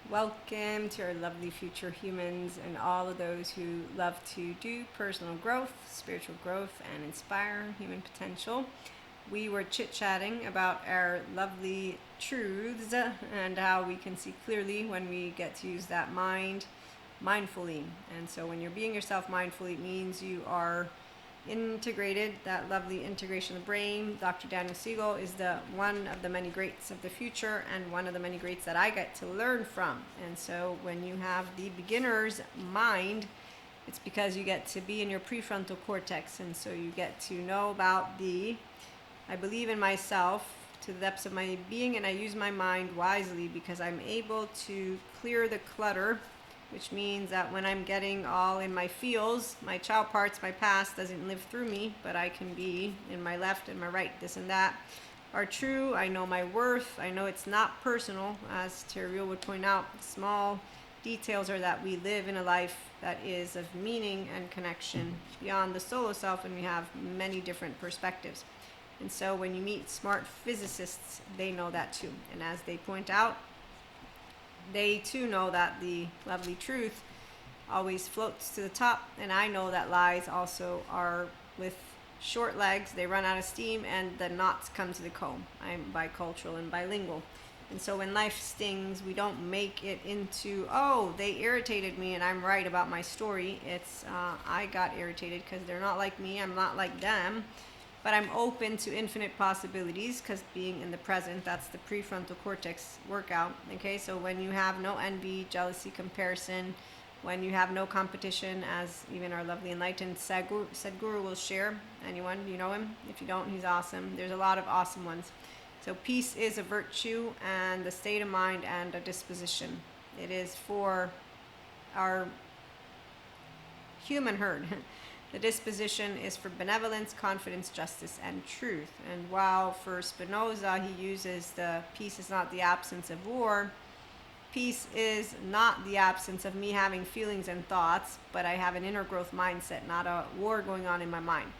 Welcome to our lovely future humans and all of those who love to do personal growth, spiritual growth, and inspire human potential. We were chit-chatting about our lovely truths and how we can see clearly when we get to use that mind mindfully. And so when you're being yourself mindfully, it means you are integrated, that lovely integration of the brain. Dr. Daniel Siegel is the one of the many greats of the future and one of the many greats that I get to learn from. And so when you have the beginner's mind, it's because you get to be in your prefrontal cortex, and so you get to know about I believe in myself to the depths of my being, and I use my mind wisely because I'm able to clear the clutter, which means that when I'm getting all in my feels, my child parts, my past doesn't live through me, but I can be in my left and my right. This and that are true. I know my worth. I know it's not personal, as Terry would point out. Small details are that we live in a life that is of meaning and connection beyond the solo self, and we have many different perspectives. And so when you meet smart physicists, they know that too. And as they point out, they too know that the lovely truth always floats to the top, and I know that lies also are with short legs. They run out of steam and the knots come to the comb. I'm bicultural and bilingual. And so when life stings, we don't make it into, oh, they irritated me and I'm right about my story. It's, I got irritated because they're not like me, I'm not like them. But I'm open to infinite possibilities because being in the present, that's the prefrontal cortex workout. Okay, so when you have no envy, jealousy, comparison, when you have no competition, as even our lovely enlightened Sadhguru will share. Anyone, you know him? If you don't, he's awesome. There's a lot of awesome ones. So peace is a virtue and a state of mind and a disposition. It is for our human herd. The disposition is for benevolence, confidence, justice, and truth. And while for Spinoza he uses the peace is not the absence of war, peace is not the absence of me having feelings and thoughts, but I have an inner growth mindset, not a war going on in my mind.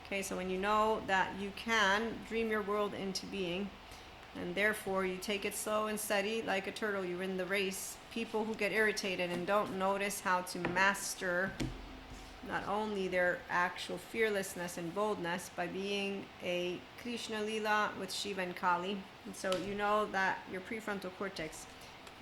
Okay, so when you know that you can dream your world into being, and therefore you take it slow and steady like a turtle, you win the race. People who get irritated and don't notice how to master not only their actual fearlessness and boldness by being a Krishna Lila with Shiva and Kali. And so you know that your prefrontal cortex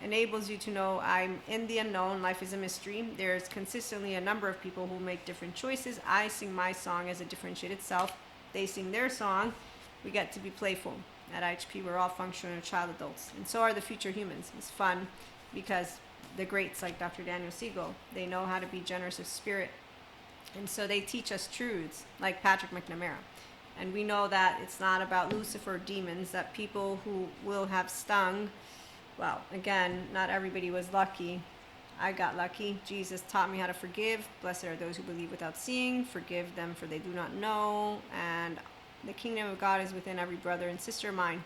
enables you to know I'm in the unknown, life is a mystery. There's consistently a number of people who make different choices. I sing my song as a differentiated self. They sing their song. We get to be playful. At IHP, we're all functional child adults. And so are the future humans. It's fun because the greats like Dr. Daniel Siegel, they know how to be generous of spirit. And so they teach us truths like Patrick McNamara. And we know that it's not about Lucifer or demons, that people who will have stung, well, again, not everybody was lucky. I got lucky. Jesus taught me how to forgive. Blessed are those who believe without seeing. Forgive them, for they do not know. And the kingdom of God is within every brother and sister of mine.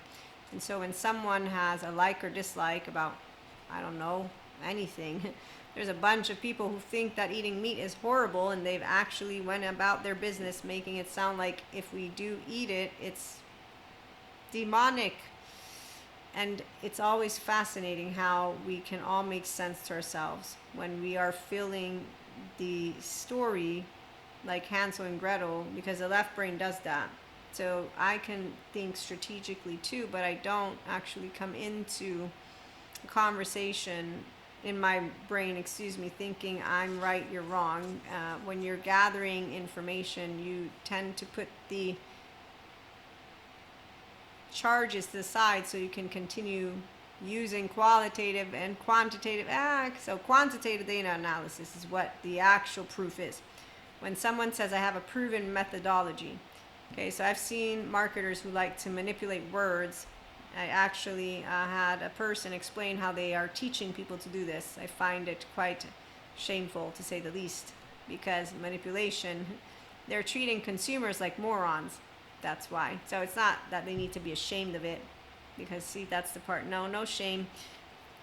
And so when someone has a like or dislike about, I don't know, anything, there's a bunch of people who think that eating meat is horrible, and they've actually went about their business making it sound like if we do eat it, it's demonic. And it's always fascinating how we can all make sense to ourselves when we are feeling the story like Hansel and Gretel, because the left brain does that. So I can think strategically too, but I don't actually come into a conversation in my brain, thinking I'm right, you're wrong. When you're gathering information, you tend to put the charges to the side so you can continue using qualitative and quantitative. So quantitative data analysis is what the actual proof is. When someone says I have a proven methodology, okay, so I've seen marketers who like to manipulate words. I actually had a person explain how they are teaching people to do this. I find it quite shameful, to say the least, because manipulation, they're treating consumers like morons. That's why. So it's not that they need to be ashamed of it, because see, that's the part. No shame.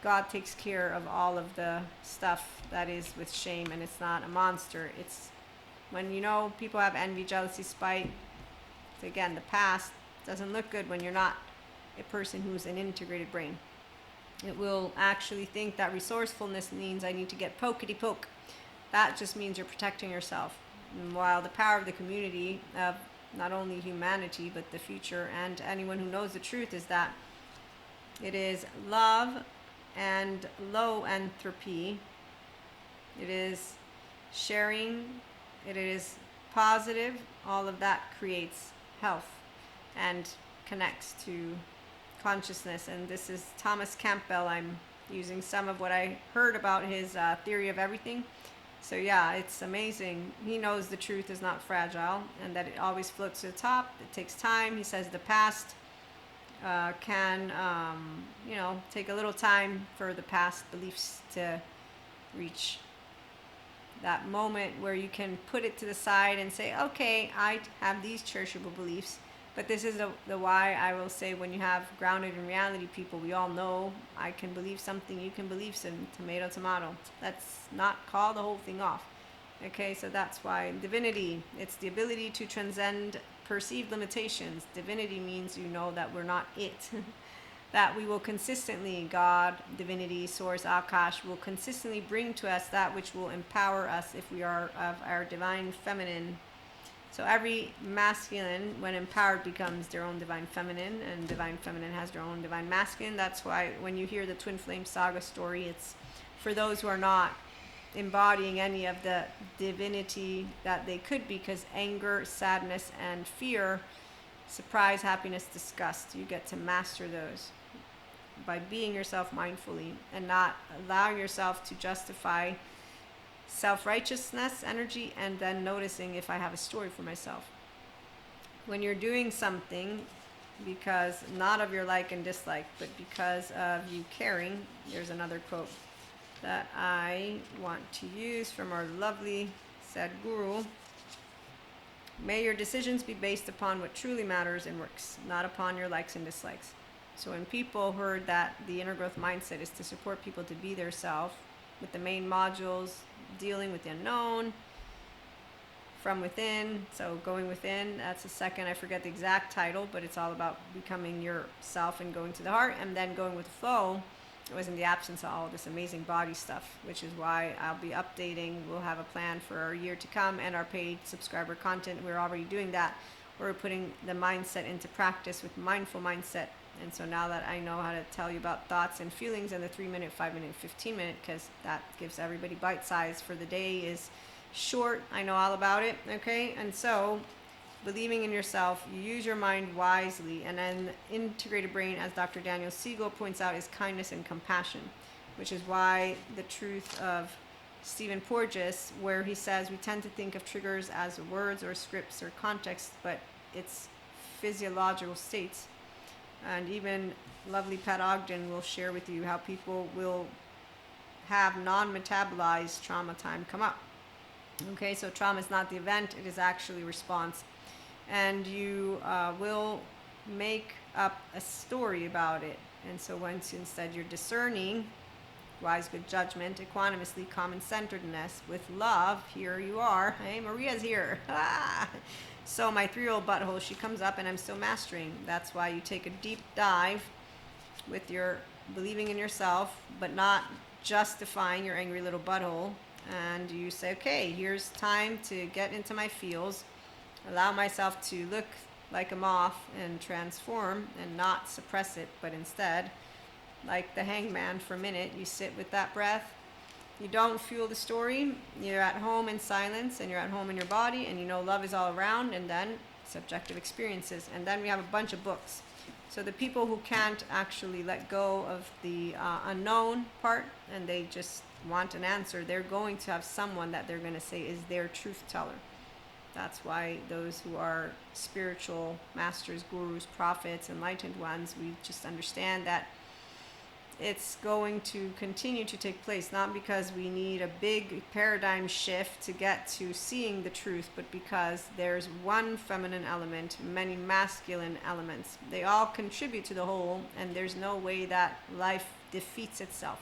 God takes care of all of the stuff that is with shame, and it's not a monster. It's when you know people have envy, jealousy, spite. So again, the past doesn't look good when you're not a person who's an integrated brain. It will actually think that resourcefulness means I need to get pokety poke. That just means you're protecting yourself. And while the power of the community, of not only humanity but the future and anyone who knows the truth, is that it is love and low entropy. It is sharing. It is positive. All of that creates health and connects to consciousness. And this is Thomas Campbell. I'm using some of what I heard about his theory of everything. So yeah, it's amazing. He knows the truth is not fragile and that it always floats to the top. It takes time. He says the past can, take a little time for the past beliefs to reach that moment where you can put it to the side and say, okay, I have these cherishable beliefs. But this is the why I will say, when you have grounded in reality people, we all know I can believe something, you can believe some, tomato, tomato. Let's not call the whole thing off. Okay, so that's why divinity, it's the ability to transcend perceived limitations. Divinity means you know that we're not it. That we will consistently, God, divinity, source, Akash, will consistently bring to us that which will empower us if we are of our divine feminine. So every masculine, when empowered, becomes their own divine feminine, and divine feminine has their own divine masculine. That's why when you hear the Twin Flame Saga story, it's for those who are not embodying any of the divinity that they could be, because anger, sadness, and fear, surprise, happiness, disgust, you get to master those by being yourself mindfully and not allowing yourself to justify self-righteousness energy and then noticing if I have a story for myself. When you're doing something because not of your like and dislike, but because of you caring, there's another quote that I want to use from our lovely Sadhguru. May your decisions be based upon what truly matters and works, not upon your likes and dislikes. So when people heard that the inner growth mindset is to support people to be their self, with the main modules dealing with the unknown, from within, so going within, that's the second, I forget the exact title, but it's all about becoming yourself and going to the heart, and then going with the flow. It was in the absence of all this amazing body stuff, which is why I'll be updating. We'll have a plan for our year to come and our paid subscriber content. We're already doing that. We're putting the mindset into practice with mindful mindset. And so now that I know how to tell you about thoughts and feelings in the 3-minute, 5-minute, 15-minute, because that gives everybody bite size for the day is short. I know all about it. Okay. And so believing in yourself, you use your mind wisely, and then integrated brain, as Dr. Daniel Siegel points out, is kindness and compassion, which is why the truth of Stephen Porges, where he says we tend to think of triggers as words or scripts or context, but it's physiological states. And even lovely Pat Ogden will share with you how people will have non-metabolized trauma time come up. Okay, so trauma is not the event, it is actually response. And you will make up a story about it. And so once instead you're discerning, wise good judgment, equanimously, common-centeredness, with love, here you are. Hey, Maria's here. So my 3-year-old butthole, she comes up and I'm still mastering. That's why you take a deep dive with your believing in yourself, but not justifying your angry little butthole. And you say, okay, here's time to get into my feels, allow myself to look like a moth and transform and not suppress it, but instead, like the hangman for a minute, you sit with that breath. You don't fuel the story. You're at home in silence and you're at home in your body, and you know love is all around, and then subjective experiences. And then we have a bunch of books. So the people who can't actually let go of the unknown part and they just want an answer, they're going to have someone that they're going to say is their truth teller. That's why those who are spiritual masters, gurus, prophets, enlightened ones, we just understand that it's going to continue to take place, not because we need a big paradigm shift to get to seeing the truth, but because there's one feminine element, many masculine elements. They all contribute to the whole, and there's no way that life defeats itself.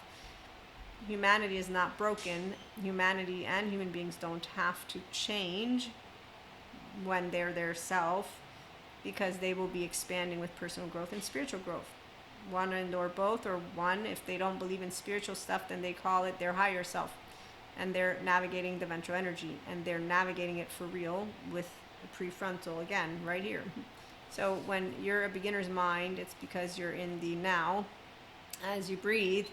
Humanity is not broken. Humanity and human beings don't have to change when they're their self, because they will be expanding with personal growth and spiritual growth. one and or both, or one. If they don't believe in spiritual stuff, then they call it their higher self. And they're navigating the ventral energy, and they're navigating it for real with the prefrontal, again, right here. So when you're a beginner's mind, it's because you're in the now. As you breathe,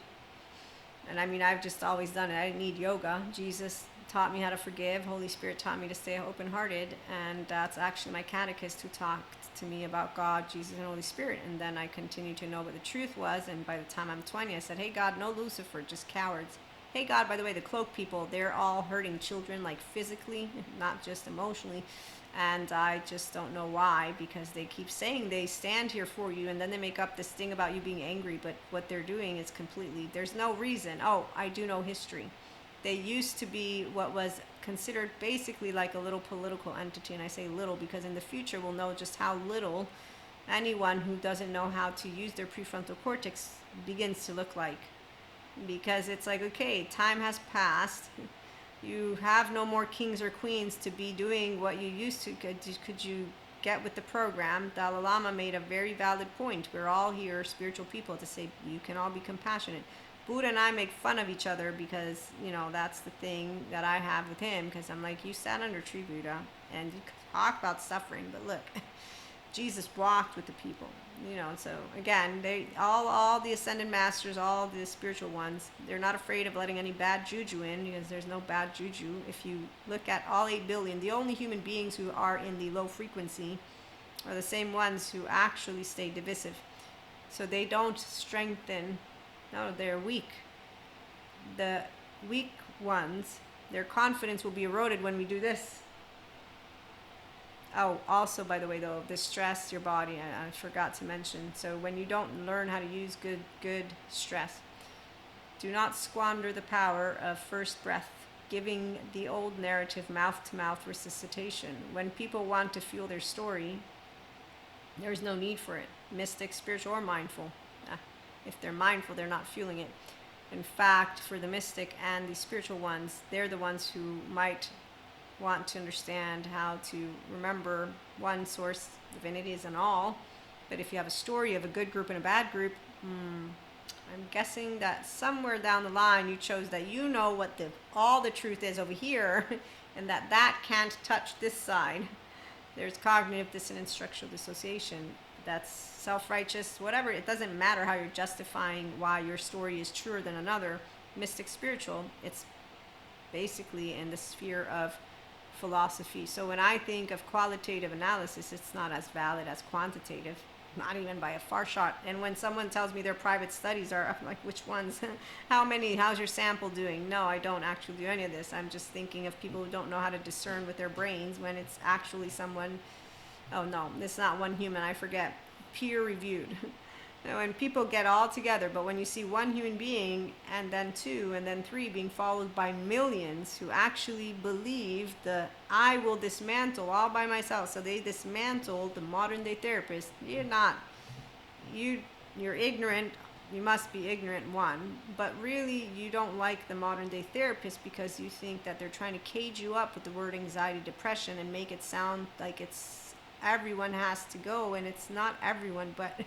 and I mean, I've just always done it. I didn't need yoga. Jesus taught me how to forgive. Holy Spirit taught me to stay open-hearted, and that's actually my catechist who talked to me about God, Jesus, and Holy Spirit. And then I continued to know what the truth was, and by the time I'm 20, I said, hey, God, no Lucifer, just cowards. Hey, God, by the way, the cloak people, they're all hurting children, like physically, not just emotionally. And I just don't know why, because they keep saying they stand here for you, and then they make up this thing about you being angry, but what they're doing is completely, there's no reason. Oh, I do know history. They used to be what was considered basically like a little political entity, and I say little because in the future we'll know just how little anyone who doesn't know how to use their prefrontal cortex begins to look like. Because it's like, okay, time has passed. You have no more kings or queens to be doing what you used to. Could you get with the program? Dalai Lama made a very valid point. We're all here, spiritual people, to say you can all be compassionate. Buddha and I make fun of each other because, you know, that's the thing that I have with him. Because I'm like, you sat under a tree, Buddha, and you talk about suffering. But look, Jesus walked with the people. You know, so again, they all the ascended masters, all the spiritual ones, they're not afraid of letting any bad juju in, because there's no bad juju. If you look at all 8 billion, the only human beings who are in the low frequency are the same ones who actually stay divisive. So they don't strengthen. No, they're weak. The weak ones, their confidence will be eroded when we do this. Oh, also, by the way, though, the stress, your body, I forgot to mention. So when you don't learn how to use good stress, do not squander the power of first breath, giving the old narrative mouth-to-mouth resuscitation. When people want to fuel their story, there's no need for it. Mystic, spiritual, or mindful. If they're mindful, they're not fueling it. In fact, for the mystic and the spiritual ones, they're the ones who might want to understand how to remember one source. Divinity is in all, but if you have a story of a good group and a bad group, I'm guessing that somewhere down the line you chose that you know what all the truth is over here, and that can't touch this side. There's cognitive dissonance, structural dissociation. That's self-righteous, whatever. It doesn't matter how you're justifying why your story is truer than another. Mystic, spiritual, it's basically in the sphere of philosophy. So when I think of qualitative analysis, it's not as valid as quantitative, not even by a far shot. And when someone tells me their private studies are, I'm like, which ones? How many? How's your sample doing? No, I don't actually do any of this. I'm just thinking of people who don't know how to discern with their brains when it's actually someone, oh no, it's not one human, I forget, peer reviewed. When people get all together, but when you see one human being and then 2 and then 3 being followed by millions who actually believe the I will dismantle all by myself, so they dismantle the modern day therapist. You're ignorant. You must be ignorant, one, but really you don't like the modern day therapist because you think that they're trying to cage you up with the word anxiety, depression, and make it sound like it's everyone has to go, and it's not everyone. But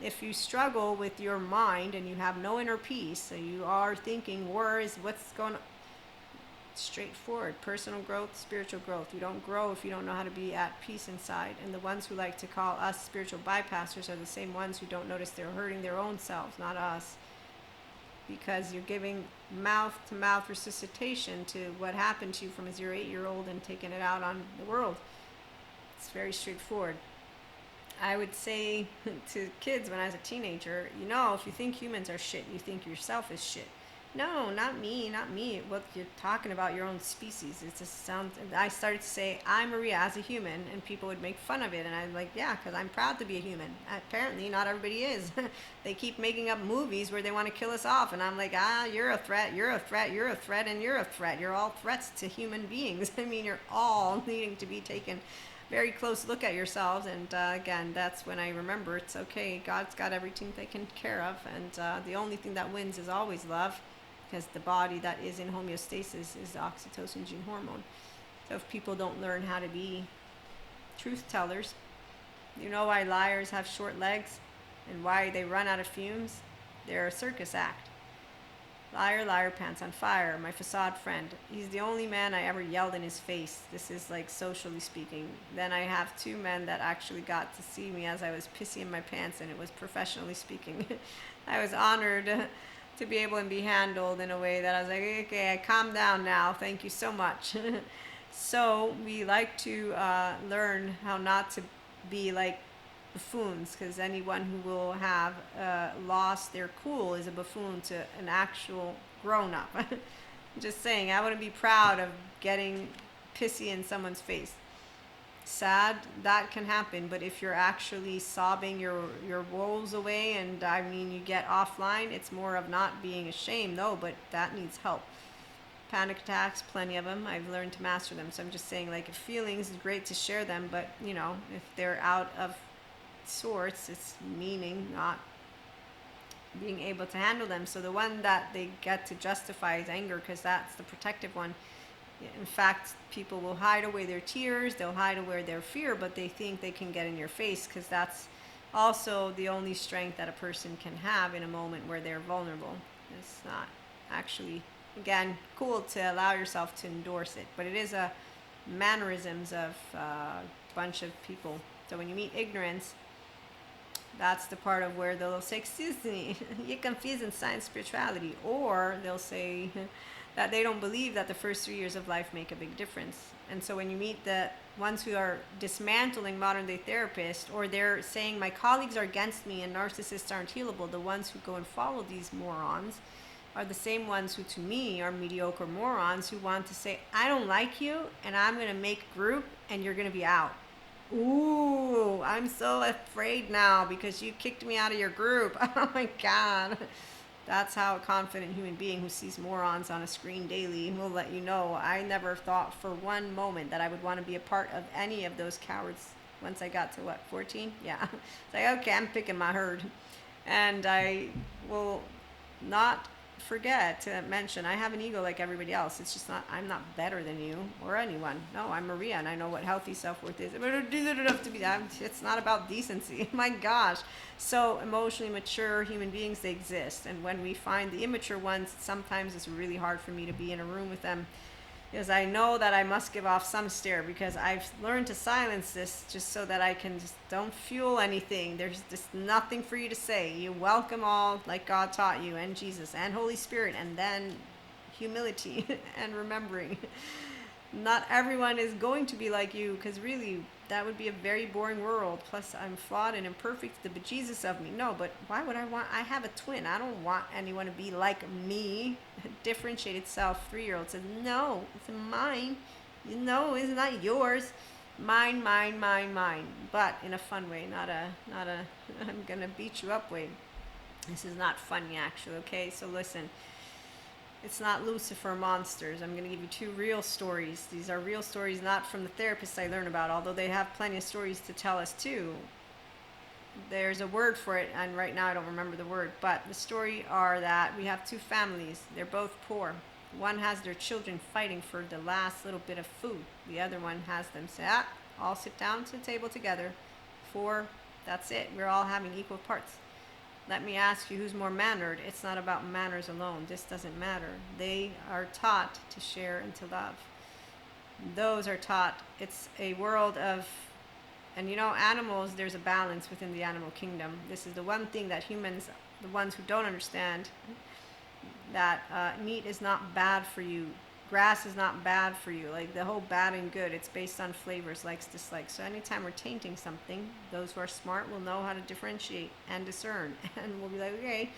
if you struggle with your mind and you have no inner peace, so you are thinking, what's going on? Straightforward. Personal growth, spiritual growth. You don't grow if you don't know how to be at peace inside. And the ones who like to call us spiritual bypassers are the same ones who don't notice they're hurting their own selves, not us. Because you're giving mouth-to-mouth resuscitation to what happened to you from as your 8-year-old and taking it out on the world. It's very straightforward. I would say to kids when I was a teenager, if you think humans are shit, you think yourself is shit. No, not me. What you're talking about, your own species. It just sounds. I started to say, I'm Maria as a human, and people would make fun of it. And I'm like, yeah, because I'm proud to be a human. Apparently, not everybody is. They keep making up movies where they want to kill us off. And I'm like, you're a threat, you're a threat, you're a threat, and you're a threat. You're all threats to human beings. I mean, you're all needing to be taken very close look at yourselves. And again, that's when I remember it's okay. God's got everything taken care of. And the only thing that wins is always love. Because the body that is in homeostasis is the oxytocin gene hormone. So if people don't learn how to be truth tellers, you know why liars have short legs? And why they run out of fumes? They're a circus act. Liar, liar, pants on fire. My facade friend. He's the only man I ever yelled in his face. This is like socially speaking. Then I have two men that actually got to see me as I was pissing in my pants, and it was professionally speaking. I was honored to be able to be handled in a way that I was like, okay, I calm down now. Thank you so much. So we like to learn how not to be like buffoons, because anyone who will have lost their cool is a buffoon to an actual grown-up. Just saying, I wouldn't be proud of getting pissy in someone's face. Sad, that can happen, but if you're actually sobbing your woes away, and I mean you get offline, it's more of not being ashamed, no, but that needs help. Panic attacks, plenty of them. I've learned to master them. So I'm just saying, like, if feelings is great to share them, but you know, if they're out of sorts, it's meaning not being able to handle them. So the one that they get to justify is anger, because that's the protective one. In fact, people will hide away their tears, they'll hide away their fear, but they think they can get in your face, because that's also the only strength that a person can have in a moment where they're vulnerable. It's not actually, again, cool to allow yourself to endorse it, but it is a mannerisms of a bunch of people. So when you meet ignorance, that's the part of where they'll say, excuse me, you're confusing science spirituality, or they'll say that they don't believe that the first 3 years of life make a big difference. And so when you meet the ones who are dismantling modern day therapists, or they're saying my colleagues are against me and narcissists aren't healable, the ones who go and follow these morons are the same ones who to me are mediocre morons who want to say, I don't like you and I'm going to make group and you're going to be out. Ooh, I'm so afraid now because you kicked me out of your group. Oh my God. That's how a confident human being who sees morons on a screen daily will let you know. I never thought for one moment that I would want to be a part of any of those cowards once I got to 14? Yeah. It's like, okay, I'm picking my herd. And I will not forget to mention I have an ego like everybody else. It's just not, I'm not better than you or anyone. No, I'm Maria and I know what healthy self-worth is. It's not about decency. My gosh. So emotionally mature human beings, they exist. And when we find the immature ones, sometimes it's really hard for me to be in a room with them, because I know that I must give off some stare, because I've learned to silence this just so that I can just don't fuel anything. There's just nothing for you to say. You welcome all like God taught you, and Jesus and Holy Spirit, and then humility and remembering. Not everyone is going to be like you, because really that would be a very boring world. Plus I'm flawed and imperfect, the bejesus of me. No, but why would I have a twin. I don't want anyone to be like me. Differentiated self, 3-year-old says, no, it's mine. No, it's not yours. Mine, mine, mine, mine. But in a fun way, not a I'm gonna beat you up way. This is not funny actually, okay? So listen. It's not Lucifer monsters. I'm going to give you 2 real stories. These are real stories, not from the therapists I learn about, although they have plenty of stories to tell us too. There's a word for it, and right now I don't remember the word, but the story are that we have 2 families. They're both poor. One has their children fighting for the last little bit of food. The other one has them say, all sit down to the table together. 4, that's it. We're all having equal parts. Let me ask you, who's more mannered? It's not about manners alone. This doesn't matter. They are taught to share and to love. Those are taught. It's a world of, and you know, animals, there's a balance within the animal kingdom. This is the one thing that humans, the ones who don't understand, that meat is not bad for you. Grass is not bad for you. Like the whole bad and good, it's based on flavors, likes, dislikes. So anytime we're tainting something, those who are smart will know how to differentiate and discern. And we'll be like, okay.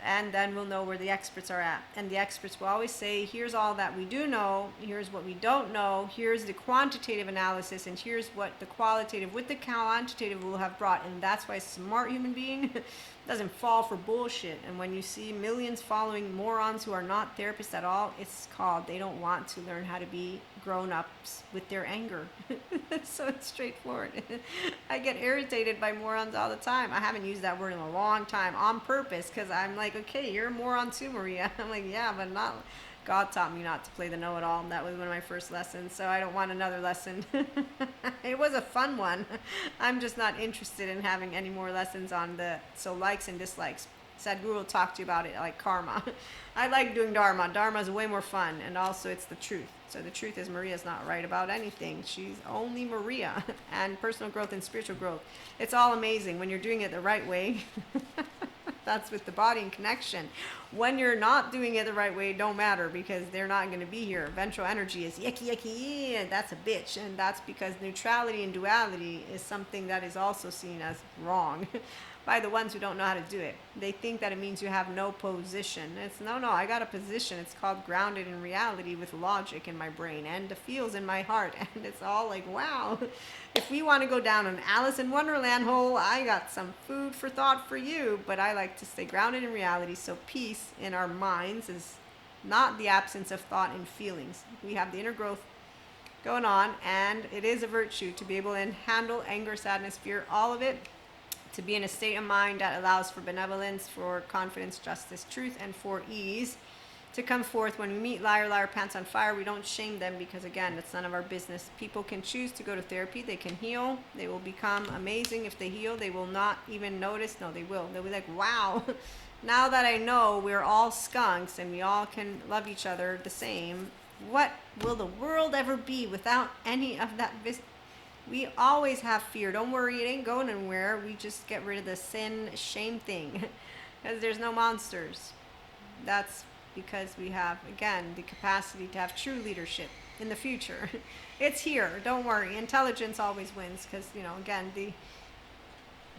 And then we'll know where the experts are at. And the experts will always say, here's all that we do know, here's what we don't know, here's the quantitative analysis, and here's what the qualitative with the quantitative will have brought. And that's why a smart human being doesn't fall for bullshit. And when you see millions following morons who are not therapists at all, it's called they don't want to learn how to be grown-ups with their anger. So it's straightforward. I get irritated by morons all the time. I haven't used that word in a long time on purpose, because I'm like, okay, you're a moron too, Maria. I'm like, yeah, but not God taught me not to play the know-it-all. That was one of my first lessons, so I don't want another lesson. It was a fun one. I'm just not interested in having any more lessons on the likes and dislikes. Sadhguru will talk to you about it like karma. I like doing dharma. Dharma is way more fun, and also it's the truth. So the truth is Maria's not right about anything. She's only Maria. And personal growth and spiritual growth, it's all amazing when you're doing it the right way. That's with the body and connection. When you're not doing it the right way, it don't matter, because they're not going to be here. Ventral energy is yucky, and that's a bitch. And that's because neutrality and duality is something that is also seen as wrong by the ones who don't know how to do it. They think that it means you have no position. It's no, I got a position. It's called grounded in reality with logic in my brain and the feels in my heart. And it's all like, wow, if we want to go down an Alice in Wonderland hole, I got some food for thought for you. But I like to stay grounded in reality. So peace in our minds is not the absence of thought and feelings. We have the inner growth going on, and it is a virtue to be able to handle anger, sadness, fear, all of it, to be in a state of mind that allows for benevolence, for confidence, justice, truth, and for ease to come forth. When we meet liar, pants on fire, we don't shame them, because again, it's none of our business. People can choose to go to therapy. They can heal. They will become amazing if they heal. They will not even notice. No, they will. They'll be like, wow, now that I know we're all skunks and we all can love each other the same, what will the world ever be without any of that business? We always have fear. Don't worry, it ain't going anywhere. We just get rid of the sin, shame thing, because there's no monsters. That's because we have, again, the capacity to have true leadership in the future. It's here. Don't worry. Intelligence always wins, because, again, the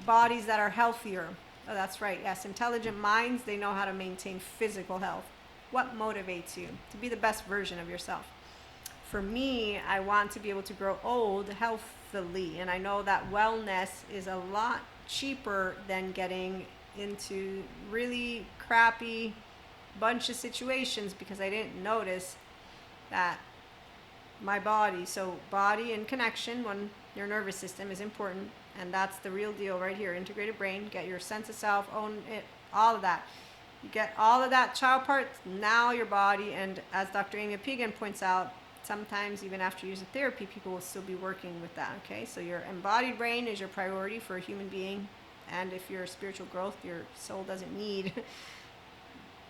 bodies that are healthier. Oh, that's right. Yes, intelligent minds, they know how to maintain physical health. What motivates you to be the best version of yourself? For me, I want to be able to grow old healthily, and I know that wellness is a lot cheaper than getting into really crappy bunch of situations, because I didn't notice that my body, so body and connection, when your nervous system is important, and that's the real deal right here. Integrated brain, get your sense of self, own it, all of that. You get all of that child part, now your body, and as Dr. Amy Pigan points out, sometimes even after using therapy, people will still be working with that, okay? So your embodied brain is your priority for a human being, and if you're spiritual growth, your soul doesn't need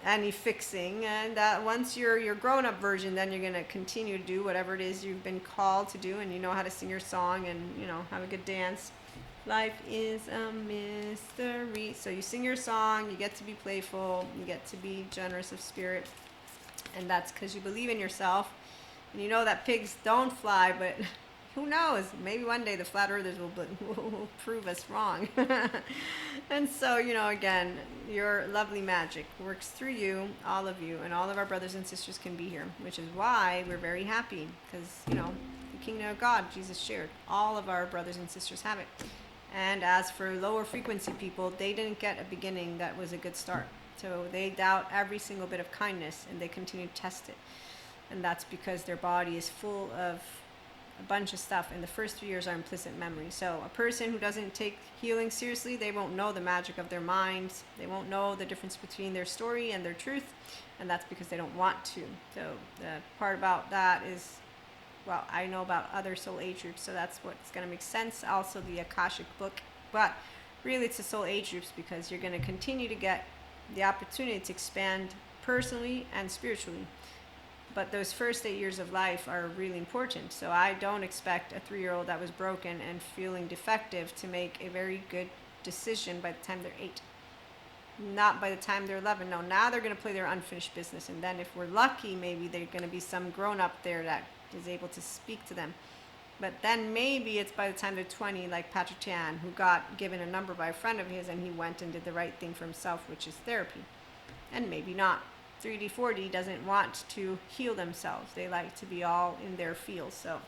any fixing, and once you're your grown-up version, then you're going to continue to do whatever it is you've been called to do, and you know how to sing your song and, have a good dance. Life is a mystery. So you sing your song, you get to be playful, you get to be generous of spirit, and that's because you believe in yourself. And you know that pigs don't fly, but who knows? Maybe one day the flat earthers will prove us wrong. And so, again, your lovely magic works through you, all of you, and all of our brothers and sisters can be here, which is why we're very happy, because, the kingdom of God, Jesus shared, all of our brothers and sisters have it. And as for lower frequency people, they didn't get a beginning that was a good start. So they doubt every single bit of kindness, and they continue to test it. And that's because their body is full of a bunch of stuff, and the first 3 years are implicit memory. So a person who doesn't take healing seriously, they won't know the magic of their minds. They won't know the difference between their story and their truth, and that's because they don't want to. So the part about that is, well, I know about other soul age groups, so that's what's going to make sense. Also the Akashic book, but really it's the soul age groups, because you're going to continue to get the opportunity to expand personally and spiritually. But those first 8 years of life are really important. So I don't expect a 3-year-old that was broken and feeling defective to make a very good decision by the time they're 8. Not by the time they're 11. No, now they're going to play their unfinished business. And then if we're lucky, maybe there's going to be some grown-up there that is able to speak to them. But then maybe it's by the time they're 20, like Patrick Tian, who got given a number by a friend of his, and he went and did the right thing for himself, which is therapy. And maybe not. 3D, 4D doesn't want to heal themselves. They like to be all in their field. So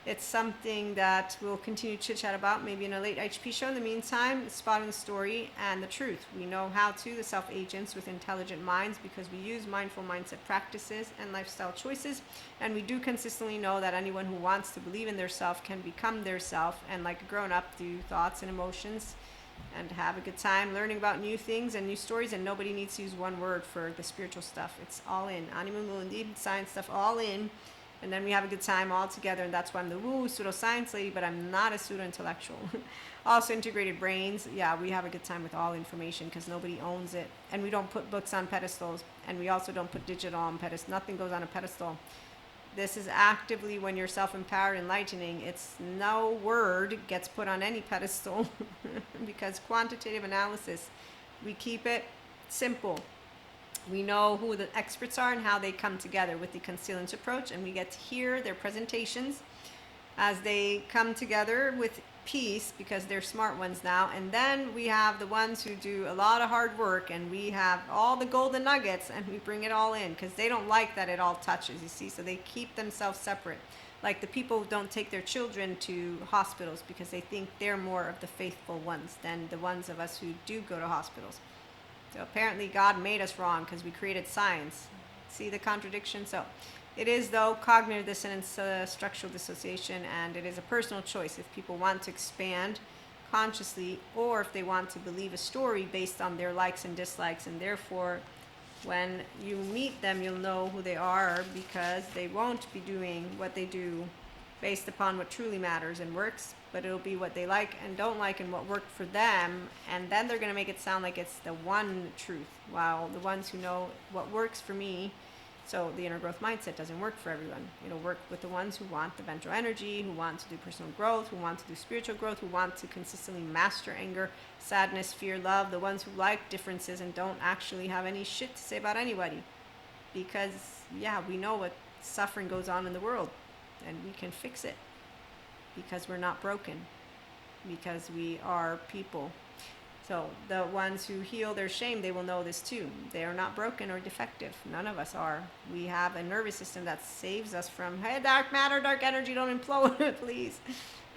it's something that we'll continue to chit-chat about, maybe in a late HP show. In the meantime, spotting the story and the truth. We know how to, the self-agents with intelligent minds, because we use mindful mindset practices and lifestyle choices. And we do consistently know that anyone who wants to believe in their self can become their self, and like a grown-up, do thoughts and emotions and have a good time learning about new things and new stories. And nobody needs to use one word for the spiritual stuff. It's all in. Anima Mundi, science stuff, all in. And then we have a good time all together. And that's why I'm the woo pseudoscience lady, but I'm not a pseudo-intellectual. Also integrated brains. Yeah, we have a good time with all information because nobody owns it. And we don't put books on pedestals. And we also don't put digital on pedestals. Nothing goes on a pedestal. This is actively when you're self-empowered, enlightening. It's no word gets put on any pedestal because quantitative analysis, we keep it simple. We know who the experts are and how they come together with the concealance approach, and we get to hear their presentations as they come together with peace because they're smart ones now. And then we have the ones who do a lot of hard work, and we have all the golden nuggets, and we bring it all in because they don't like that it all touches, you see, so they keep themselves separate. Like the people who don't take their children to hospitals because they think they're more of the faithful ones than the ones of us who do go to hospitals. So apparently God made us wrong because we created science. See the contradiction? So it is, though, cognitive dissonance, structural dissociation, and it is a personal choice if people want to expand consciously or if they want to believe a story based on their likes and dislikes. And therefore, when you meet them, you'll know who they are because they won't be doing what they do based upon what truly matters and works, but it'll be what they like and don't like and what worked for them. And then they're going to make it sound like it's the one truth, while the ones who know what works for me. So the inner growth mindset doesn't work for everyone. It'll work with the ones who want the ventral energy, who want to do personal growth, who want to do spiritual growth, who want to consistently master anger, sadness, fear, love, the ones who like differences and don't actually have any shit to say about anybody. Because, yeah, we know what suffering goes on in the world, and we can fix it because we're not broken, because we are people. So the ones who heal their shame, they will know this too. They are not broken or defective. None of us are. We have a nervous system that saves us from, hey, dark matter, dark energy, don't implode, please.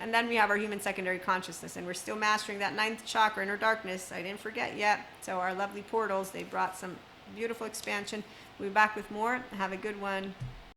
And then we have our human secondary consciousness, and we're still mastering that 9th chakra, inner darkness. I didn't forget yet. So our lovely portals, they brought some beautiful expansion. We'll be back with more. Have a good one.